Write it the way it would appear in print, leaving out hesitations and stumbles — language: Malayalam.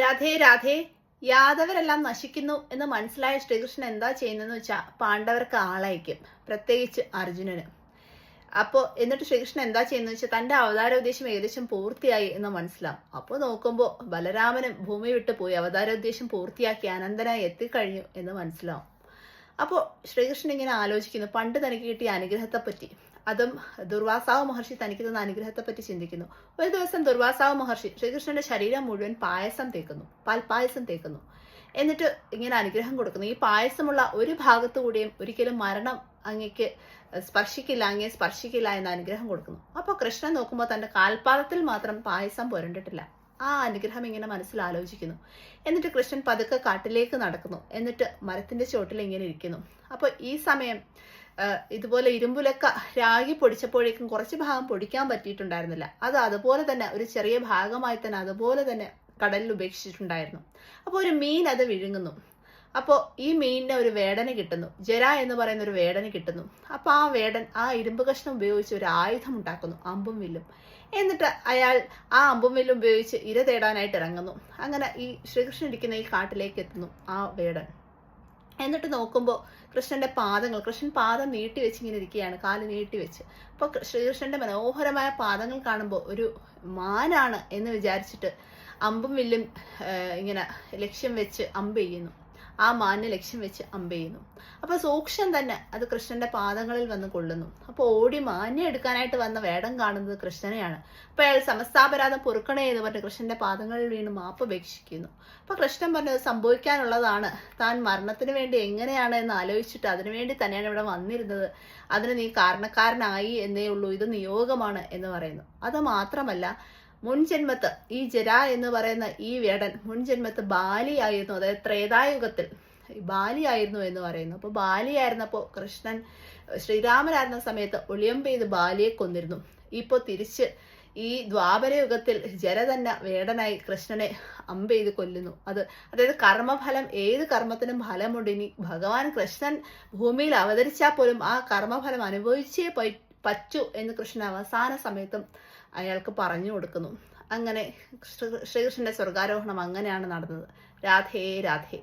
രാധേ രാധേ. യാദവരെല്ലാം നശിക്കുന്നു എന്ന് മനസ്സിലായ ശ്രീകൃഷ്ണൻ എന്താ ചെയ്യുന്നതെന്ന് വെച്ചാൽ പാണ്ഡവർക്ക് ആളയക്കും, പ്രത്യേകിച്ച് അർജുനന്. അപ്പോൾ എന്നിട്ട് ശ്രീകൃഷ്ണൻ എന്താ ചെയ്യുന്നത് വെച്ചാൽ തന്റെ അവതാര ഉദ്ദേശം ഏകദേശം പൂർത്തിയായി എന്ന് മനസ്സിലാവും. അപ്പോൾ നോക്കുമ്പോൾ ബലരാമനും ഭൂമി വിട്ടു പോയി, അവതാര ഉദ്ദേശം പൂർത്തിയാക്കി അനന്തനായി എത്തിക്കഴിഞ്ഞു എന്ന് മനസ്സിലാവും. അപ്പോൾ ശ്രീകൃഷ്ണൻ ഇങ്ങനെ ആലോചിക്കുന്നു പണ്ട് തനിക്ക് കിട്ടിയ അനുഗ്രഹത്തെപ്പറ്റി. അതും ദുർവാസാവ് മഹർഷി തനിക്ക് തന്ന അനുഗ്രഹത്തെപ്പറ്റി ചിന്തിക്കുന്നു. ഒരു ദിവസം ദുർവാസാവ് മഹർഷി ശ്രീകൃഷ്ണന്റെ ശരീരം മുഴുവൻ പായസം തേക്കുന്നു, പാൽപായസം തേക്കുന്നു. എന്നിട്ട് ഇങ്ങനെ അനുഗ്രഹം കൊടുക്കുന്നു, ഈ പായസമുള്ള ഒരു ഭാഗത്തു കൂടിയും ഒരിക്കലും മരണം അങ്ങേക്ക് സ്പർശിക്കില്ല, അങ്ങേ സ്പർശിക്കില്ല എന്ന അനുഗ്രഹം കൊടുക്കുന്നു. അപ്പോൾ കൃഷ്ണൻ നോക്കുമ്പോൾ തന്റെ കാൽപാദത്തിൽ മാത്രം പായസം പുരണ്ടിട്ടില്ല. ആ അനുഗ്രഹം ഇങ്ങനെ മനസ്സിൽ ആലോചിക്കുന്നു. എന്നിട്ട് കൃഷ്ണൻ പതുക്കെ കാട്ടിലേക്ക് നടക്കുന്നു. എന്നിട്ട് മരത്തിന്റെ ചോട്ടിൽ ഇങ്ങനെ ഇരിക്കുന്നു. അപ്പോൾ ഈ സമയം ഇതുപോലെ ഇരുമ്പുലക്ക രാഗി പൊടിച്ചപ്പോഴേക്കും കുറച്ച് ഭാഗം പൊടിക്കാൻ പറ്റിയിട്ടുണ്ടായിരുന്നില്ല. അത് അതുപോലെ തന്നെ ഒരു ചെറിയ ഭാഗമായി തന്നെ അതുപോലെ തന്നെ കടലിൽ ഉപേക്ഷിച്ചിട്ടുണ്ടായിരുന്നു. അപ്പോൾ ഒരു മീൻ അത് വിഴുങ്ങുന്നു. അപ്പോൾ ഈ മീനിന് ഒരു വേടന് കിട്ടുന്നു, ജര എന്ന് പറയുന്ന ഒരു വേടന് കിട്ടുന്നു. അപ്പോൾ ആ വേടൻ ആ ഇരുമ്പ് കഷ്ണം ഉപയോഗിച്ച് ഒരു ആയുധം ഉണ്ടാക്കുന്നു, അമ്പും വില്ലും. എന്നിട്ട് അയാൾ ആ അമ്പും വില്ലും ഉപയോഗിച്ച് ഇര തേടാനായിട്ട് ഇറങ്ങുന്നു. അങ്ങനെ ഈ ശ്രീകൃഷ്ണൻ ഇരിക്കുന്ന ഈ കാട്ടിലേക്ക് എത്തുന്നു ആ വേടൻ. എന്നിട്ട് നോക്കുമ്പോൾ കൃഷ്ണന്റെ പാദങ്ങൾ, കൃഷ്ണൻ പാദം നീട്ടി വെച്ച് ഇങ്ങനെ ഇരിക്കുകയാണ്, കാല് നീട്ടി വെച്ച്. അപ്പോൾ ശ്രീകൃഷ്ണന്റെ മനോഹരമായ പാദങ്ങൾ കാണുമ്പോൾ ഒരു മാനാണ് എന്ന് വിചാരിച്ചിട്ട് അമ്പും വില്ലും ഇങ്ങനെ ലക്ഷ്യം വെച്ച് അമ്പ് ചെയ്യുന്നു. ആ മാനിനെ ലക്ഷ്യം വെച്ച് അമ്പ് ചെയ്യുന്നു. അപ്പോൾ സൂക്ഷ്മം തന്നെ അത് കൃഷ്ണന്റെ പാദങ്ങളിൽ വന്ന് കൊള്ളുന്നു. അപ്പോൾ ഓടി മാന്യെ എടുക്കാനായിട്ട് വന്ന വേടം കാണുന്നത് കൃഷ്ണനെയാണ്. അപ്പോൾ അയാൾ സമസ്താപരാധം പൊറുക്കണേ എന്ന് പറഞ്ഞ് കൃഷ്ണന്റെ പാദങ്ങളിൽ വീണ് മാപ്പ് അപേക്ഷിക്കുന്നു. അപ്പോൾ കൃഷ്ണൻ പറഞ്ഞത് സംഭവിക്കാനുള്ളതാണ്, താൻ മരണത്തിന് വേണ്ടി എങ്ങനെയാണ് എന്ന് ആലോചിച്ചിട്ട് അതിനുവേണ്ടി തന്നെയാണ് ഇവിടെ വന്നിരുന്നത്, അതിന് നീ കാരണക്കാരനായി എന്നേ ഉള്ളൂ, ഇത് നിയോഗമാണ് എന്ന് പറയുന്നു. അത് മാത്രമല്ല, മുൻജന്മത്ത് ഈ ജര എന്ന് പറയുന്ന ഈ വേടൻ മുൻജന്മത്ത് ബാലിയായിരുന്നു, അതായത് ത്രേതായുഗത്തിൽ ബാലിയായിരുന്നു എന്ന് പറയുന്നു. അപ്പോൾ ബാലിയായിരുന്നപ്പോൾ കൃഷ്ണൻ ശ്രീരാമനായിരുന്ന സമയത്ത് ഒളിയം പെയ്ത് ബാലിയെ കൊന്നിരുന്നു. ഇപ്പോൾ തിരിച്ച് ഈ ദ്വാപരയുഗത്തിൽ ജര തന്നെ വേടനായി കൃഷ്ണനെ അമ്പെയ്ത് കൊല്ലുന്നു. അതായത് കർമ്മഫലം, ഏത് കർമ്മത്തിനും ഫലമുണ്ട്. ഇനി ഭഗവാൻ കൃഷ്ണൻ ഭൂമിയിൽ അവതരിച്ചാൽ പോലും ആ കർമ്മഫലം അനുഭവിച്ചേ പറ്റൂ എന്ന് കൃഷ്ണൻ അവസാന സമയത്തും അയാൾക്ക് പറഞ്ഞു കൊടുക്കുന്നു. അങ്ങനെ ശ്രീകൃഷ്ണന്റെ സ്വർഗാരോഹണം അങ്ങനെയാണ് നടന്നത്. രാധേ രാധേ.